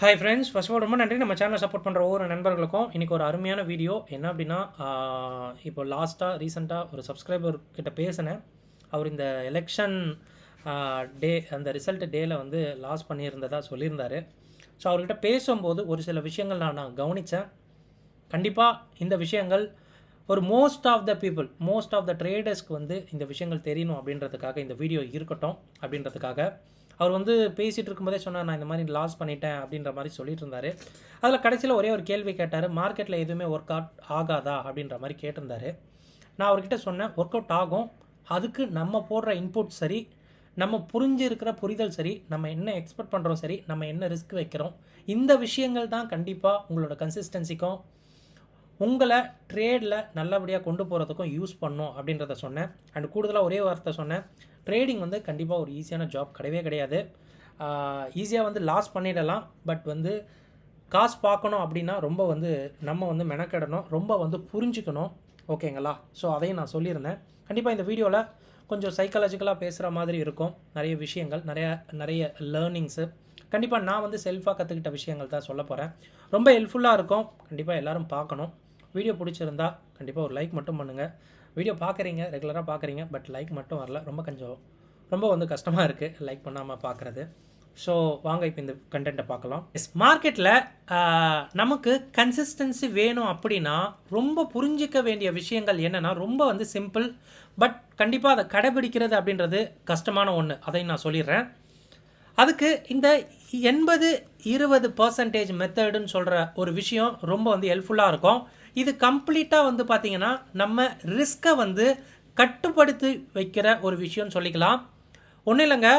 Hi friends, first of all ரொம்ப நன்றி நம்ம சேனலை சப்போர்ட் பண்ணுற ஒவ்வொரு நண்பர்களுக்கும். இன்றைக்கி ஒரு அருமையான வீடியோ என்ன அப்படின்னா, இப்போ ரீசெண்டாக ஒரு சப்ஸ்கிரைபர் கிட்ட பேசினேன். அவர் இந்த எலெக்ஷன் டே அந்த ரிசல்ட் டேயில் வந்து லாஸ் பண்ணியிருந்ததா சொல்லியிருந்தார். ஸோ அவர்கிட்ட பேசும்போது ஒரு சில விஷயங்கள் நான் கவனித்தேன். கண்டிப்பாக இந்த விஷயங்கள் ஒரு மோஸ்ட் ஆஃப் த ட்ரேடர்ஸ்க்கு வந்து இந்த விஷயங்கள் தெரியணும் அப்படின்றதுக்காக இந்த வீடியோ இருக்கட்டும் அப்படின்றதுக்காக அவர் வந்து பேசிகிட்டு இருக்கும்போதே சொன்னார், நான் இந்த மாதிரி லாஸ் பண்ணிட்டேன் அப்படின்ற மாதிரி சொல்லிட்டு இருந்தார். அதில் கடைசியில் ஒரே ஒரு கேள்வி கேட்டார், மார்க்கெட்டில் எதுவுமே ஒர்க் அவுட் ஆகாதா அப்படின்ற மாதிரி கேட்டிருந்தார். நான் அவர்கிட்ட சொன்னேன், ஒர்க் அவுட் ஆகும். அதுக்கு நம்ம போடுற இன்புட் சரி, நம்ம புரிஞ்சிருக்கிற புரிதல் சரி, நம்ம என்ன எக்ஸ்பெக்ட் பண்ணுறோம் சரி, நம்ம என்ன ரிஸ்க் வைக்கிறோம், இந்த விஷயங்கள் தான் கண்டிப்பாக உங்களோட கன்சிஸ்டன்சிக்கும் உங்களை ட்ரேடில் நல்லபடியாக கொண்டு போகிறதுக்கும் யூஸ் பண்ணணும் அப்படின்றத சொன்னேன். அண்ட் கூடுதலாக ஒரே வார்த்தை சொன்னேன், ட்ரேடிங் வந்து கண்டிப்பாக ஒரு ஈஸியான ஜாப் கிடையாது. ஈஸியாக வந்து லாஸ் பண்ணிடலாம். பட் வந்து காசு பார்க்கணும் அப்படின்னா ரொம்ப வந்து நம்ம வந்து மெனக்கெடணும், ரொம்ப வந்து புரிஞ்சுக்கணும். ஓகேங்களா? ஸோ அதையும் நான் சொல்லியிருந்தேன். கண்டிப்பாக இந்த வீடியோவில் கொஞ்சம் சைக்காலஜிக்கலாக பேசுகிற மாதிரி இருக்கும். நிறைய விஷயங்கள், நிறைய லேர்னிங்ஸு கண்டிப்பாக நான் வந்து செல்ஃபாக கற்றுக்கிட்ட விஷயங்கள் தான் சொல்ல போகிறேன். ரொம்ப ஹெல்ப்ஃபுல்லாக இருக்கும். கண்டிப்பாக எல்லோரும் பார்க்கணும். வீடியோ பிடிச்சிருந்தா கண்டிப்பாக ஒரு லைக் மட்டும் பண்ணுங்கள். வீடியோ பார்க்குறீங்க, ரெகுலராக பார்க்குறீங்க, பட் லைக் மட்டும் வரல. ரொம்ப வந்து கஷ்டமாக இருக்குது லைக் பண்ணாமல் பார்க்குறது. ஸோ வாங்க இப்போ இந்த கண்டென்ட்டை பார்க்கலாம். மார்க்கெட்டில் நமக்கு கன்சிஸ்டன்சி வேணும் அப்படின்னா ரொம்ப புரிஞ்சிக்க வேண்டிய விஷயங்கள் என்னென்னா, ரொம்ப வந்து சிம்பிள். பட் கண்டிப்பாக அதை கடைபிடிக்கிறது அப்படின்றது கஷ்டமான ஒன்று. அதையும் நான் சொல்லிடுறேன். அதுக்கு இந்த 80-20% மெத்தடுன்னு சொல்கிற ஒரு விஷயம் ரொம்ப வந்து ஹெல்ப்ஃபுல்லாக இருக்கும். இது கம்ப்ளீட்டாக வந்து பார்த்திங்கன்னா நம்ம ரிஸ்க்கை வந்து கட்டுப்படுத்தி வைக்கிற ஒரு விஷயம்னு சொல்லிக்கலாம். ஒன்றும் இல்லைங்க,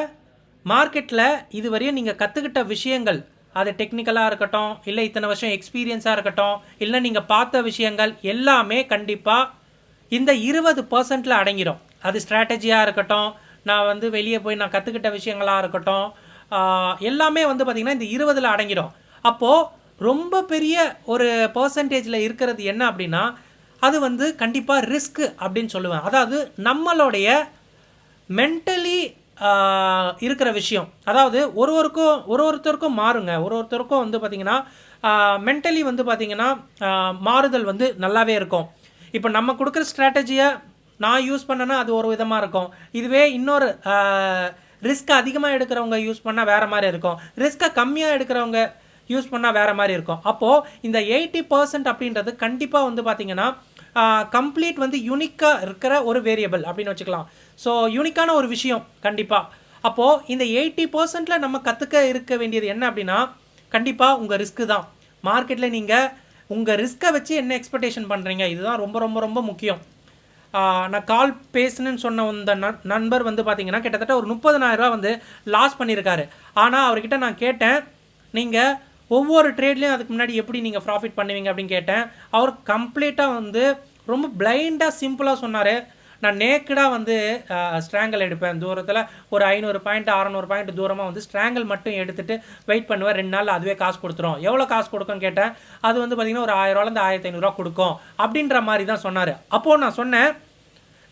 மார்க்கெட்டில் இதுவரையும் நீங்கள் கற்றுக்கிட்ட விஷயங்கள், அது டெக்னிக்கலாக இருக்கட்டும், இல்லை இத்தனை வருஷம் எக்ஸ்பீரியன்ஸாக இருக்கட்டும், இல்லை நீங்கள் பார்த்த விஷயங்கள் எல்லாமே கண்டிப்பாக இந்த 20%ல் அடங்கிடும். அது ஸ்ட்ராட்டஜியாக இருக்கட்டும், நான் வந்து வெளியே போய் நான் கற்றுக்கிட்ட விஷயங்களாக இருக்கட்டும், எல்லாமே வந்து பார்த்திங்கன்னா இந்த 20ல் அடங்கிடும். அப்போது ரொம்ப பெரிய ஒரு பர்சன்டேஜில் இருக்கிறது என்ன அப்படின்னா, அது வந்து கண்டிப்பாக ரிஸ்க்கு அப்படின்னு சொல்லுவேன். அதாவது நம்மளுடைய மென்டலி இருக்கிற விஷயம். அதாவது ஒருத்தருக்கும் மாறுங்க. ஒருத்தருக்கும் வந்து பார்த்திங்கன்னா மென்டலி வந்து பார்த்திங்கன்னா மாறுதல் வந்து நல்லாவே இருக்கும். இப்போ நம்ம கொடுக்குற ஸ்ட்ராட்டஜியை நான் யூஸ் பண்ணேன்னா அது ஒரு விதமாக இருக்கும். இதுவே இன்னொரு ரிஸ்க் அதிகமாக எடுக்கிறவங்க யூஸ் பண்ணால் வேறு மாதிரி இருக்கும். ரிஸ்க்கை கம்மியாக எடுக்கிறவங்க யூஸ் பண்ணால் வேறு மாதிரி இருக்கும். அப்போது இந்த 80% அப்படின்றது கண்டிப்பாக வந்து பார்த்திங்கன்னா கம்ப்ளீட் வந்து யூனிக்காக இருக்கிற ஒரு வேரியபிள் அப்படின்னு வச்சுக்கலாம். ஸோ யூனிக்கான ஒரு விஷயம் கண்டிப்பாக. அப்போது இந்த 80%ல் நம்ம கற்றுக்க இருக்க வேண்டியது என்ன அப்படின்னா, கண்டிப்பாக உங்கள் ரிஸ்க்கு தான். மார்க்கெட்டில் நீங்கள் உங்கள் ரிஸ்க்கை வச்சு என்ன எக்ஸ்பெக்டேஷன் பண்ணுறீங்க, இதுதான் ரொம்ப ரொம்ப ரொம்ப முக்கியம். நான் கால் பேசுன்னு சொன்ன இந்த நண்பர் வந்து பார்த்திங்கன்னா கிட்டத்தட்ட ஒரு 30,000 வந்து லாஸ் பண்ணியிருக்காரு. ஆனால் அவர்கிட்ட நான் கேட்டேன், நீங்கள் ஒவ்வொரு ட்ரேட்லேயும் அதுக்கு முன்னாடி எப்படி நீங்கள் ப்ராஃபிட் பண்ணுவீங்க அப்படின்னு கேட்டேன். அவர் கம்ப்ளீட்டாக வந்து ரொம்ப பிளைண்டாக சிம்பிளாக சொன்னார். நான் நேக்கடாக வந்து ஸ்ட்ராங்கல் எடுப்பேன். தூரத்தில் ஒரு 500 பாயிண்ட் 600 பாயிண்ட் தூரமாக வந்து ஸ்ட்ராங்கல் மட்டும் எடுத்துகிட்டு வெயிட் பண்ணுவேன். 2 நாள் அதுவே காசு கொடுத்துரும். எவ்வளோ காசு கொடுக்கும்னு கேட்டேன். அது வந்து பார்த்திங்கன்னா ஒரு 1000 1500 கொடுக்கும் அப்படின்ற மாதிரி தான் சொன்னார். அப்போது நான் சொன்னேன்,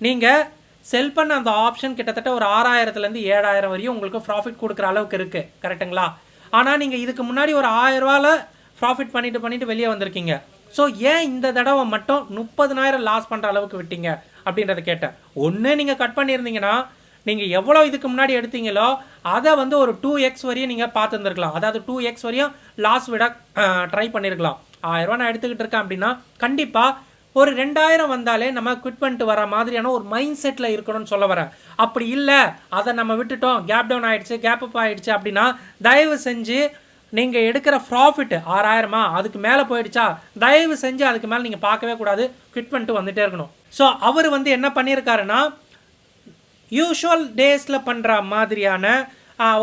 நீங்கள் செல் பண்ண அந்த ஆப்ஷன் கிட்டத்தட்ட ஒரு 6000லேருந்து 7000 வரையும் உங்களுக்கு ப்ராஃபிட் கொடுக்குற அளவுக்கு இருக்குது. கரெக்டுங்களா? ஆனால் நீங்கள் இதுக்கு முன்னாடி ஒரு 1000 ரூபாவில் ப்ராஃபிட் பண்ணிவிட்டு வெளியே வந்திருக்கீங்க. ஸோ ஏன் இந்த தடவை மட்டும் 30,000 லாஸ் பண்ணுற அளவுக்கு விட்டீங்க அப்படின்றத கேட்டேன். ஒன்று நீங்கள் கட் பண்ணியிருந்தீங்கன்னா நீங்கள் எவ்வளோ இதுக்கு முன்னாடி எடுத்தீங்களோ அதை வந்து ஒரு 2x வரையும் நீங்கள் பார்த்துருந்துருக்கலாம். அதாவது 2x வரையும் லாஸ் விட ட்ரை பண்ணியிருக்கலாம். 1000 ரூபா நான் எடுத்துக்கிட்டு இருக்கேன் அப்படின்னா கண்டிப்பாக ஒரு 2000 வந்தாலே நம்ம குவிட் பண்ணிட்டு வர மாதிரியான ஒரு மைண்ட் செட்டில் இருக்கணும்னு சொல்ல வரேன். அப்படி இல்லை, அதை நம்ம விட்டுட்டோம், கேப் டவுன் ஆகிடுச்சு, கேப் அப் ஆகிடுச்சு அப்படின்னா தயவு செஞ்சு நீங்கள் எடுக்கிற ப்ராஃபிட் 6000 அதுக்கு மேலே போயிடுச்சா, தயவு செஞ்சு அதுக்கு மேலே நீங்கள் பார்க்கவே கூடாது, குவிட் பண்ணிட்டு வந்துகிட்டே இருக்கணும். ஸோ அவர் வந்து என்ன பண்ணியிருக்காருன்னா, யூஷுவல் டேஸில் பண்ணுற மாதிரியான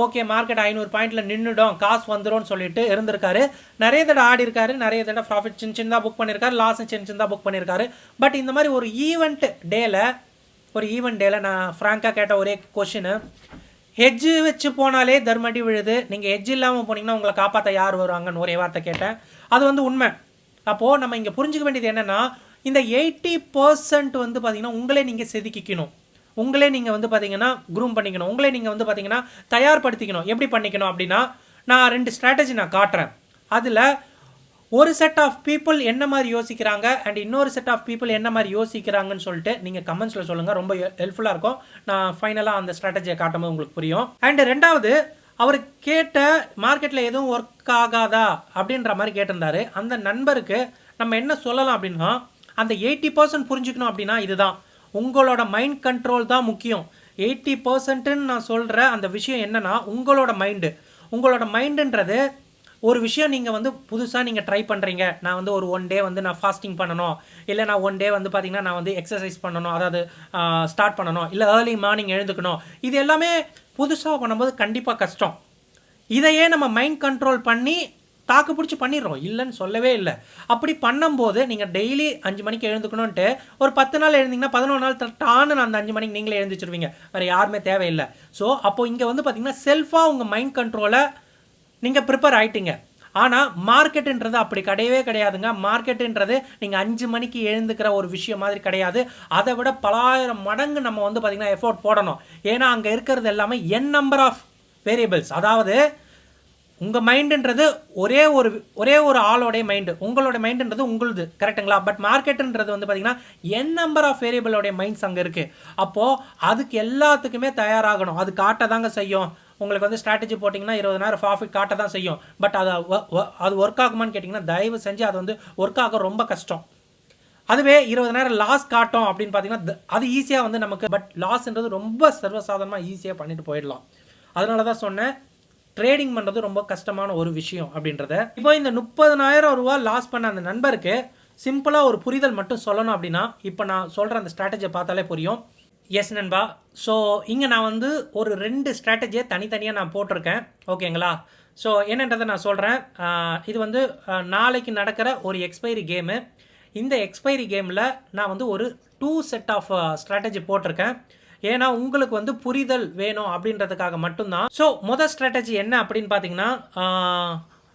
ஓகே மார்க்கெட் 500 பாயிண்டில் நின்றுடும், காசு வந்துடும் சொல்லிட்டு இருந்திருக்காரு. நிறைய தடவை ஆடி இருக்காரு, நிறைய தடவை ப்ராஃபிட் சின்னதாக புக் பண்ணியிருக்காரு, லாஸ் சின்னதாக புக் பண்ணியிருக்காரு. பட் இந்த மாதிரி ஒரு ஈவெண்ட் டேல நான் ஃப்ராங்காக கேட்ட ஒரே கொஷினு, ஹெட்ஜு வச்சு போனாலே தர்மடி விழுது, நீங்கள் ஹெட்ஜ் இல்லாமல் போனீங்கன்னா உங்களை காப்பாற்ற யார் வருவாங்கன்னு ஒரே வார்த்தை கேட்டேன். அது வந்து உண்மை. அப்போது நம்ம இங்கே புரிஞ்சுக்க வேண்டியது என்னென்னா, இந்த 80% வந்து பார்த்திங்கன்னா உங்களே நீங்கள் செதுக்கிக்கணும், உங்களே நீங்கள் வந்து பார்த்தீங்கன்னா க்ரூம் பண்ணிக்கணும், உங்களே நீங்கள் வந்து பார்த்தீங்கன்னா தயார்படுத்திக்கணும். எப்படி பண்ணிக்கணும் அப்படின்னா, நான் 2 ஸ்ட்ராட்டஜி நான் காட்டுறேன். அதில் ஒரு செட் ஆஃப் பீப்புள் என்ன மாதிரி யோசிக்கிறாங்க அண்ட் இன்னொரு செட் ஆஃப் பீப்புள் என்ன மாதிரி யோசிக்கிறாங்கன்னு சொல்லிட்டு நீங்கள் கமெண்ட்ஸில் சொல்லுங்கள். ரொம்ப ஹெல்ப்ஃபுல்லாக இருக்கும். நான் ஃபைனலாக அந்த ஸ்ட்ராட்டஜியை காட்டும்போது உங்களுக்கு புரியும். அண்ட் ரெண்டாவது, அவர் கேட்ட மார்க்கெட்டில் எதுவும் ஒர்க் ஆகாதா அப்படின்ற மாதிரி கேட்டிருந்தாரு. அந்த நண்பருக்கு நம்ம என்ன சொல்லலாம் அப்படின்னா, அந்த 80% புரிஞ்சுக்கணும் அப்படின்னா இதுதான், உங்களோட மைண்ட் கண்ட்ரோல் தான் முக்கியம். 80%ன்னு நான் சொல்கிற அந்த விஷயம் என்னென்னா, உங்களோட மைண்டுன்றது ஒரு விஷயம் நீங்கள் வந்து புதுசாக நீங்கள் ட்ரை பண்ணுறீங்க. நான் வந்து ஒரு 1 டே வந்து நான் ஃபாஸ்டிங் பண்ணணும், இல்லை நான் 1 டே வந்து பார்த்திங்கன்னா நான் வந்து எக்ஸசைஸ் பண்ணணும், அதாவது ஸ்டார்ட் பண்ணணும், இல்லை ஏர்லி மார்னிங் எழுந்துக்கணும். இது எல்லாமே புதுசாக பண்ணும்போது கண்டிப்பாக கஷ்டம். இதையே நம்ம மைண்ட் கண்ட்ரோல் பண்ணி தாக்கு பிடிச்சி பண்ணிடுறோம், இல்லைன்னு சொல்லவே இல்லை. அப்படி பண்ணும்போது நீங்கள் டெய்லி 5 மணிக்கு எழுந்துக்கணுன்ட்டு ஒரு 10 நாள் எழுந்திங்கன்னா 11 நாள் டான்னு அந்த 5 மணிக்கு நீங்களே எழுந்திரிச்சிருவீங்க, வேறு யாருமே தேவையில்லை. ஸோ அப்போது இங்கே வந்து பார்த்திங்கன்னா செல்ஃபாக உங்கள் மைண்ட் கண்ட்ரோலை நீங்கள் ப்ரிப்பேர் ஆகிட்டீங்க. ஆனால் மார்க்கெட்டுன்றது அப்படி கிடையவே கிடையாதுங்க. மார்க்கெட்டுன்றது நீங்கள் 5 மணிக்கு எழுந்துக்கிற ஒரு விஷயம் மாதிரி கிடையாது. அதை விட பலாயிரம் மடங்கு நம்ம வந்து பார்த்திங்கன்னா எஃபோர்ட் போடணும். ஏன்னா அங்கே இருக்கிறது எல்லாமே நம்பர் ஆஃப் வேரியபிள்ஸ். அதாவது உங்கள் மைண்டுன்றது ஒரே ஒரு ஆளோடைய மைண்டு, உங்களோட மைண்டுன்றது உங்களுது, கரெக்டுங்களா? பட் மார்க்கெட்டுன்றது வந்து பார்த்திங்கன்னா நம்பர் ஆஃப் வேரியபிளோடைய மைண்ட்ஸ் அங்கே இருக்குது. அப்போது அதுக்கு எல்லாத்துக்குமே தயாராகணும். அது காட்ட தாங்க செய்யும். உங்களுக்கு வந்து ஸ்ட்ராட்டஜி போட்டிங்கன்னா 20,000 ப்ராஃபிட் காட்ட தான் செய்யும். பட் அது ஒர்க் ஆகுமான்னு கேட்டிங்கன்னா தயவு செஞ்சு அது வந்து ஒர்க் ஆக ரொம்ப கஷ்டம். அதுவே 20,000 லாஸ் காட்டும் அப்படின்னு பார்த்தீங்கன்னா அது ஈஸியாக வந்து நமக்கு, பட் லாஸ்ன்றது ரொம்ப சர்வசாதாரணமாக ஈஸியாக பண்ணிட்டு போயிடலாம். அதனால தான் சொன்னேன், ட்ரேடிங் பண்ணுறது ரொம்ப கஷ்டமான ஒரு விஷயம் அப்படின்றத. இப்போ இந்த 30,000 ரூபா லாஸ் பண்ண அந்த நண்பருக்கு சிம்பிளாக ஒரு புரிதல் மட்டும் சொல்லணும் அப்படின்னா, இப்போ நான் சொல்கிற அந்த ஸ்ட்ராட்டஜியை பார்த்தாலே புரியும். எஸ் நண்பா. ஸோ இங்கே நான் வந்து ஒரு 2 ஸ்ட்ராட்டஜியை தனித்தனியாக நான் போட்டிருக்கேன், ஓகேங்களா? ஸோ என்னன்றதை நான் சொல்கிறேன். இது வந்து நாளைக்கு நடக்கிற ஒரு எக்ஸ்பைரி கேமு. இந்த எக்ஸ்பைரி கேமில் நான் வந்து ஒரு 2 செட் ஆஃப் ஸ்ட்ராட்டஜி போட்டிருக்கேன். ஏன்னா உங்களுக்கு வந்து புரிதல் வேணும் அப்படின்றதுக்காக மட்டும்தான். ஸோ மொதல் ஸ்ட்ராட்டஜி என்ன அப்படின்னு பார்த்தீங்கன்னா,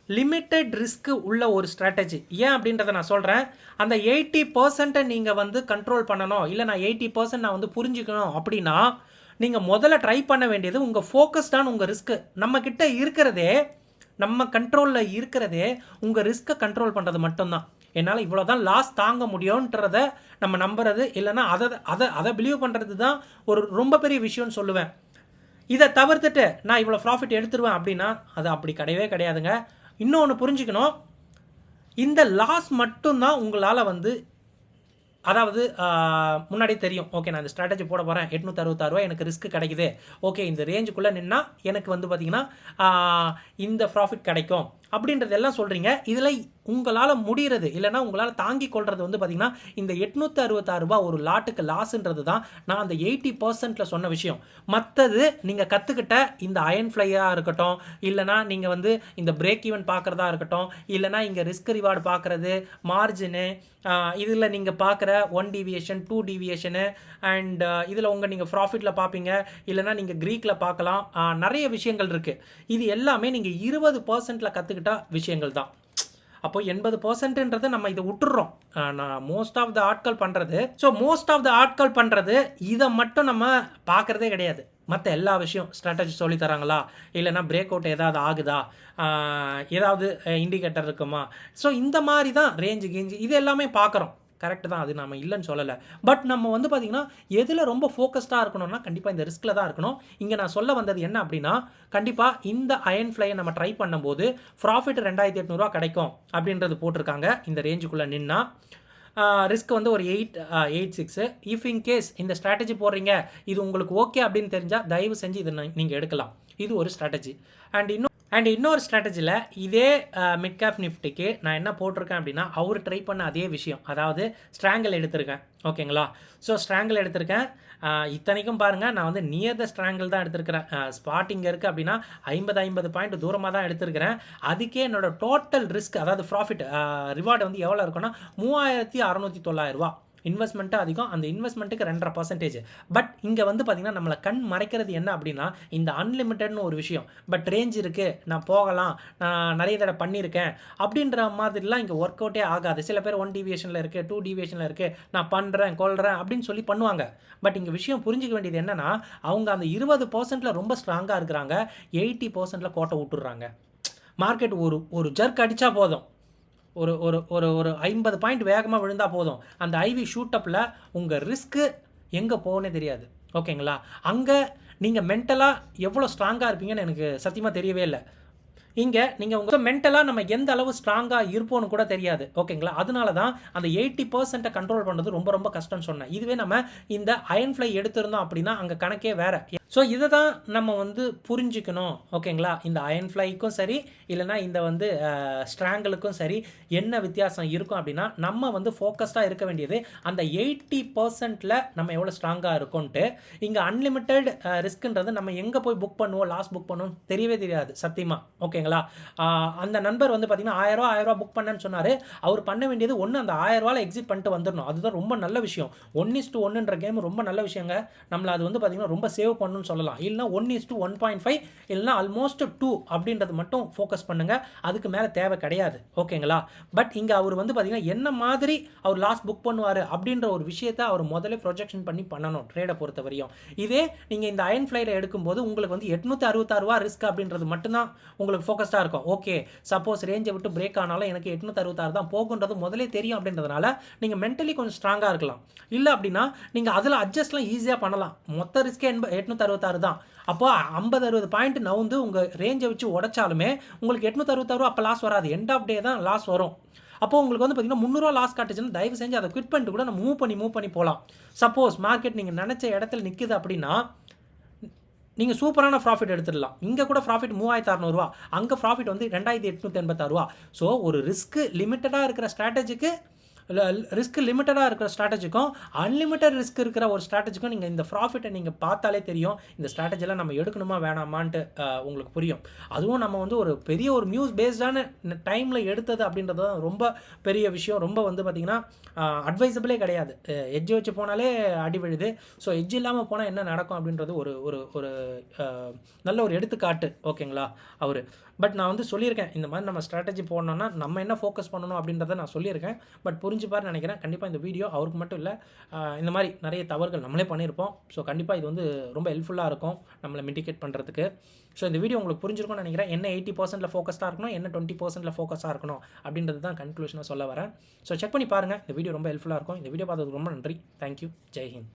லிமிட்டட் ரிஸ்க்கு உள்ள ஒரு ஸ்ட்ராட்டஜி. ஏன் அப்படின்றத நான் சொல்கிறேன். அந்த 80% நீங்கள் வந்து கண்ட்ரோல் பண்ணணும், இல்லை நான் 80% நான் வந்து புரிஞ்சுக்கணும் அப்படின்னா, நீங்கள் முதல்ல ட்ரை பண்ண வேண்டியது உங்கள் ஃபோக்கஸ்டான உங்கள் ரிஸ்க்கு. நம்மக்கிட்ட இருக்கிறதே, நம்ம கண்ட்ரோலில் இருக்கிறதே உங்கள் ரிஸ்க்கை கண்ட்ரோல் பண்ணுறது மட்டும்தான். என்னால் இவ்வளோ தான் லாஸ் தாங்க முடியும்ன்றத நம்ம நம்புறது, இல்லைனா அதை பிலீவ் பண்ணுறது தான் ஒரு ரொம்ப பெரிய விஷயம்னு சொல்லுவேன். இதை தவிர்த்துட்டு நான் இவ்வளோ ப்ராஃபிட் எடுத்துருவேன் அப்படின்னா அது அப்படி கிடையவே கிடையாதுங்க. இன்னொன்று புரிஞ்சுக்கணும், இந்த லாஸ் மட்டும்தான் உங்களால் வந்து, அதாவது முன்னாடி தெரியும், ஓகே நான் இந்த ஸ்ட்ராட்டஜி போட போகிறேன், 866 ரூபா எனக்கு ரிஸ்க் கிடைக்குது, ஓகே இந்த ரேஞ்சுக்குள்ளே நின்னா எனக்கு வந்து பார்த்திங்கன்னா இந்த ப்ராஃபிட் கிடைக்கும் அப்படின்றதெல்லாம் சொல்கிறீங்க. இதில் உங்களால் முடிகிறது, இல்லைனா உங்களால் தாங்கி கொள்வது வந்து பார்த்திங்கன்னா இந்த 866 ரூபா ஒரு லாட்டுக்கு லாஸுன்றது தான் நான் அந்த 80%ல் சொன்ன விஷயம். மற்றது நீங்கள் கற்றுக்கிட்ட இந்த அயன் ஃப்ளையாக இருக்கட்டும், இல்லைனா நீங்கள் வந்து இந்த பிரேக் ஈவன் பார்க்குறதா இருக்கட்டும், இல்லைனா இங்கே ரிஸ்க் ரிவார்டு பார்க்குறது, மார்ஜினு, இதில் நீங்கள் பார்க்குற 1 டீவியேஷன் 2 டீவியேஷனு, அண்ட் இதில் நீங்கள் ப்ராஃபிட்டில் பார்ப்பீங்க, இல்லைனா நீங்கள் க்ரீக்கில் பார்க்கலாம். நிறைய விஷயங்கள் இருக்குது. இது எல்லாமே நீங்கள் 20%ல் கற்றுக்கிட்ட விஷயங்கள் தான். அப்போ 80%ன்றது நம்ம இதை விட்டுறோம். நான் மோஸ்ட் ஆஃப் த ஆட்கள் பண்ணுறது. ஸோ மோஸ்ட் ஆஃப் த ஆட்கள் பண்ணுறது இதை மட்டும் நம்ம பார்க்குறதே கிடையாது. மற்ற எல்லா விஷயம் ஸ்ட்ராட்டஜி சொல்லி தராங்களா, இல்லைனா பிரேக் அவுட் ஏதாவது ஆகுதா, ஏதாவது இண்டிகேட்டர் இருக்குமா, ஸோ இந்த மாதிரி தான் ரேஞ்சு கீஞ்சு இது எல்லாமே பார்க்குறோம். கரெக்டு தான், அது நம்ம இல்லைன்னு சொல்லலை. பட் நம்ம வந்து பார்த்திங்கன்னா எதில் ரொம்ப ஃபோக்கஸ்டாக இருக்கணும்னா கண்டிப்பாக இந்த ரிஸ்கில் தான் இருக்கணும். இங்கே நான் சொல்ல வந்தது என்ன அப்படின்னா, கண்டிப்பாக இந்த அயன் ஃப்ளையை நம்ம ட்ரை பண்ணும்போது ப்ராஃபிட் 2,800 ரூபா கிடைக்கும் அப்படின்றது போட்டிருக்காங்க. இந்த ரேஞ்சுக்குள்ளே நின்னா ரிஸ்க் வந்து ஒரு 886. இஃப் இன்கேஸ் இந்த ஸ்ட்ராட்டஜி போடுறீங்க, இது உங்களுக்கு ஓகே அப்படின்னு தெரிஞ்சால் தயவு செஞ்சு இதை நீங்கள் எடுக்கலாம். இது ஒரு ஸ்ட்ராட்டஜி. அண்ட் இன்னொரு ஸ்ட்ராட்டஜியில் இதே மிட் கேப் நிஃப்டிக்கு நான் என்ன போட்டிருக்கேன் அப்படின்னா, அவர் ட்ரை பண்ண அதே விஷயம், அதாவது ஸ்ட்ராங்கிள் எடுத்திருக்கேன், ஓகேங்களா? ஸோ ஸ்ட்ராங்கிள் எடுத்திருக்கேன். இத்தனைக்கும் பாருங்கள், நான் வந்து நியர் த ஸ்ட்ராங்கிள் தான் எடுத்திருக்கிறேன். ஸ்பாட் இங்கே இருக்குது அப்படின்னா 50 பாயிண்ட் தூரமாக தான் எடுத்திருக்கிறேன். அதுக்கே என்னோட டோட்டல் ரிஸ்க், அதாவது ப்ராஃபிட் ரிவார்டு வந்து எவ்வளோ இருக்குன்னா 3690 ரூபா. இன்வெஸ்ட்மெண்ட்டு அதிகம், அந்த இன்வெஸ்ட்மெண்ட்டுக்கு 2.5%. பட் இங்கே வந்து பார்த்திங்கன்னா நம்மளை கண் மறைக்கிறது என்ன அப்படின்னா, இந்த அன்லிமிட்டட்னு ஒரு விஷயம். பட் ரேஞ்ச் இருக்குது, நான் போகலாம், நான் நிறைய தடவை பண்ணியிருக்கேன் அப்படின்ற மாதிரிலாம் இங்கே ஒர்க் அவுட்டே ஆகாது. சில பேர் 1 டீவியேஷனில் இருக்குது, 2 டீவியேஷனில் இருக்குது, நான் பண்ணுறேன் கொள்கிறேன் அப்படின்னு சொல்லி பண்ணுவாங்க. பட் இங்கே விஷயம் புரிஞ்சிக்க வேண்டியது என்னென்னா, அவங்க அந்த 20%ல் ரொம்ப ஸ்ட்ராங்காக இருக்கிறாங்க, 80%ல் கோட்டை விட்டுடுறாங்க. மார்க்கெட் ஒரு ஒரு ஜர்க் அடித்தா போதும், ஒரு ஒரு ஒரு ஒரு 50 பாயிண்ட் வேகமாக விழுந்தால் போதும், அந்த ஐவி ஷூட்டப்பில் உங்கள் ரிஸ்க்கு எங்கே போகனே தெரியாது. ஓகேங்களா? அங்கே நீங்கள் மென்டலாக எவ்வளோ ஸ்ட்ராங்காக இருப்பீங்கன்னு எனக்கு சத்தியமாக தெரியவே இல்லை. இங்கே நீங்கள் உங்கள் மென்டலாக நம்ம எந்த அளவு ஸ்ட்ராங்காக இருப்போன்னு கூட தெரியாது. ஓகேங்களா? அதனால தான் அந்த 80% கண்ட்ரோல் பண்ணுறது ரொம்ப ரொம்ப கஷ்டம்னு சொன்னேன். இதுவே நம்ம இந்த அயன் ஃப்ளை எடுத்திருந்தோம் அப்படின்னா அங்கே கணக்கே வேறு. ஸோ இதை தான் நம்ம வந்து புரிஞ்சுக்கணும். ஓகேங்களா? இந்த அயன் ஃப்ளைக்கும் சரி, இல்லைனா இந்த வந்து ஸ்ட்ராங்கிளுக்கும் சரி என்ன வித்தியாசம் இருக்கும் அப்படின்னா, நம்ம வந்து ஃபோக்கஸ்டாக இருக்க வேண்டியது அந்த 80%ல் நம்ம எவ்வளோ ஸ்ட்ராங்காக இருக்கோன்ட்டு. இங்கே அன்லிமிட்டெட் ரிஸ்க்குன்றது நம்ம எங்கே போய் புக் பண்ணுவோம், லாஸ் புக் பண்ணுவோம் தெரியவே தெரியாது சத்தியமாக. ஓகேங்களா? அந்த நண்பர் வந்து பார்த்தீங்கன்னா 1000 புக் பண்ணேன்னு சொன்னார். அவர் பண்ண வேண்டியது ஒன்று அந்த 1000 எக்ஸிட் பண்ணிட்டு வந்துடணும். அதுதான் ரொம்ப நல்ல விஷயம். 1:1ன்ற கேம் ரொம்ப நல்ல விஷயங்க. நம்மளை அது வந்து பார்த்தீங்கன்னா ரொம்ப சேவ் பண்ணணும் சொல்லலாம். இல்லைனா 1:1.5 இல்லைனா ஆல்மோஸ்ட் 2 அப்படின்றது மட்டும் ஃபோக்கஸ் பண்ணுங்கள். அதுக்கு மேலே தேவை கிடையாது. ஓகேங்களா? பட் இங்கே அவர் வந்து பார்த்தீங்கன்னா என்ன மாதிரி அவர் லாஸ் புக் பண்ணுவார் அப்படின்ற ஒரு விஷயத்தை அவர் முதல்ல ப்ரொஜெக்ஷன் பண்ணி பண்ணணும் ட்ரேடை பொறுத்த வரையும். இதே நீங்கள் இந்த அயன் ஃப்ளைல எடுக்கும்போது உங்களுக்கு வந்து 866 ரூபா ரிஸ்க் அப்படின்றது மட்டும்தான் உங்களுக்கு ஃபோக்கஸ்டாக இருக்கும். ஓகே, சப்போஸ் ரேஞ்சை விட்டு பிரேக் ஆனாலும் எனக்கு 866 தான் போகுன்றது முதலே தெரியும் அப்படின்றதுனால நீங்கள் மென்டலி கொஞ்சம் ஸ்ட்ராங்காக இருக்கலாம். இல்லை அப்படின்னா நீங்கள் அதில் அட்ஜஸ்ட்லாம் ஈஸியாக பண்ணலாம். மொத்த ரிஸ்க்கே 866 தான். அப்போ 50-60 பாயிண்ட் நவுந்து உங்கள் ரேஞ்சை வச்சு உடைச்சாலுமே உங்களுக்கு 866 ரூபா அப்போ லாஸ் வராது. எண்ட் ஆஃப் டே தான் லாஸ் வரும். அப்போ உங்களுக்கு வந்து பார்த்தீங்கன்னா 300 லாஸ் காட்டுச்சுன்னு தயவு செஞ்சு அதை குவிட் பண்ணிட்டு கூட நம்ம மூவ் பண்ணி போகலாம். சப்போஸ் மார்க்கெட் நீங்கள் நினச்ச இடத்துல நிற்குது அப்படின்னா நீங்கள் சூப்பரான ப்ராஃபிட் எடுத்துடலாம். இங்கே கூட ப்ராஃபிட் 3600 ரூபா, அங்கே ப்ராஃபிட் வந்து 2886 ரூபா. ஸோ ஒரு ரிஸ்க்கு லிமிட்டடாக இருக்கிற ஸ்ட்ராட்டஜிக்கு ரிஸ்க் லிமிட்டடாக இருக்கிற ஸ்ட்ராட்டஜிக்கும் அன்லிமிட்டட் ரிஸ்க் இருக்கிற ஒரு ஸ்ட்ராட்டஜிக்கும் நீங்கள் இந்த ப்ராஃபிட்டை நீங்கள் பார்த்தாலே தெரியும் இந்த ஸ்ட்ராட்டஜிலாம் நம்ம எடுக்கணுமா வேணாமான்ட்டு உங்களுக்கு புரியும். அதுவும் நம்ம வந்து ஒரு பெரிய ஒரு நியூஸ் பேஸ்டான டைமில் எடுத்தது அப்படின்றது தான் ரொம்ப பெரிய விஷயம். ரொம்ப வந்து பார்த்திங்கன்னா அட்வைசபிளே கிடையாது. எட்ஜ் வச்சு போனாலே அடி விழுது. ஸோ எட்ஜ் இல்லாமல் போனால் என்ன நடக்கும் அப்படின்றது ஒரு ஒரு ஒரு நல்ல ஒரு எடுத்துக்காட்டு. ஓகேங்களா? அவர் பட் நான் வந்து சொல்லியிருக்கேன் இந்த மாதிரி நம்ம ஸ்ட்ராட்டஜி போடணும்னா நம்ம என்ன ஃபோக்கஸ் பண்ணணும் அப்படின்றத நான் சொல்லியிருக்கேன். பட் புரிஞ்சுப்பார்னு நினைக்கிறேன். கண்டிப்பாக இந்த வீடியோ அவருக்கு மட்டும் இல்லை, இந்த மாதிரி நிறைய தவறுகள் நம்மளே பண்ணியிருப்போம். ஸோ கண்டிப்பாக இது வந்து ரொம்ப ஹெல்ப்ஃபுல்லாக இருக்கும் நம்மளை மிட்டிகேட் பண்ணுறதுக்கு. ஸோ இந்த வீடியோ உங்களுக்கு புரிஞ்சிருக்கும்னு நினைக்கிறேன். என்ன 80%ல் ஃபோக்கஸாக இருக்கணும், என்ன 20%ல் ஃபோக்கஸாக இருக்கணும் அப்படின்றது தான் கன்க்ளூஷனாக சொல்ல வரேன். ஸோ செக் பண்ணி பாருங்கள். இந்த வீடியோ ரொம்ப ஹெல்ப்ஃபுல்லாக இருக்கும். இந்த வீடியோ பார்த்ததுக்கு ரொம்ப நன்றி. தேங்க்யூ. ஜெய் ஹிந்த்.